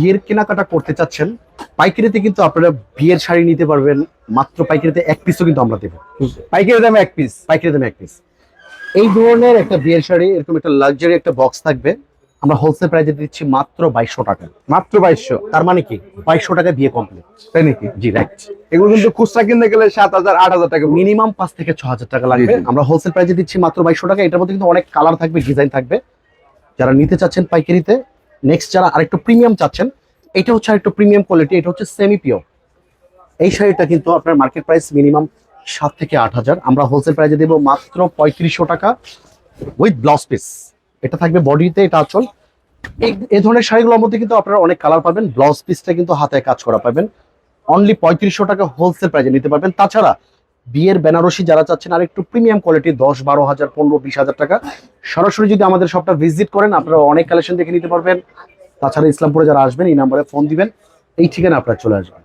বিয়ের কেনাকাটা করতে চাচ্ছেন পাইকারিতে, কিন্তু আপনারা বিয়ের শাড়ি নিতে পারবেন মাত্র পাইকারিতে 1 পিসও কিন্তু আমরা দেবো। পাইকারি দামে 1 পিস? পাইকারি দামে 1 পিস। এই ধরনের একটা বিয়ের শাড়ি এরকম একটা লাক্সারি একটা বক্স থাকবে, আমরা হোলসেল প্রাইসে দিচ্ছি মাত্র 2200 টাকা। মাত্র 2200? তার মানে কি 2200 টাকায় বিয়ে কমপ্লিট। তাই নাকি? জি রাইট। এগুলো কিন্তু খুচরা কিনতে গেলে 7000 8000 টাকা, মিনিমাম 5 থেকে 6000 টাকা লাগবে। আমরা হোলসেল প্রাইসে দিচ্ছি মাত্র 2200 টাকা। এটার মধ্যে কিন্তু অনেক কালার থাকবে, ডিজাইন থাকবে। যারা নিতে চাচ্ছেন পাইকারিতে, নেক্সট যারা আরেকটু প্রিমিয়াম চাচ্ছেন, এটা হচ্ছে আরেকটু প্রিমিয়াম কোয়ালিটি, এটা হচ্ছে সেমি পিওর। এই শাড়িটা কিন্তু আপনার মার্কেট প্রাইস মিনিমাম 7 থেকে 8000, আমরা হোলসেল প্রাইসে দেবো মাত্র 3500 টাকা উইথ ব্লাউজ পিস। এটা থাকবে বডিতে, এটা আঁচল। এই ধরনের শাড়িগুলোর মধ্যে কিন্তু আপনারা অনেক কালার পাবেন, ব্লাউজ পিসটা কিন্তু হাতে কাজ করা পাবেন। অনলি 3500 টাকা হোলসেল প্রাইসে নিতে পারবেন। তাছাড়া বিয়ের বেনারসি যারা চাচ্ছেন আর একটু প্রিমিয়াম কোয়ালিটি 10-12 হাজার 15-20 হাজার টাকা, সরাসরি যদি আমাদের শপটা ভিজিট করেন আপনারা অনেক কালেকশন দেখে নিতে পারবেন। তাছাড়া ইসলামপুরে যারা আসবেন এই নাম্বারে ফোন দিবেন, এই ঠিকানা আপনারা চলে আসবেন।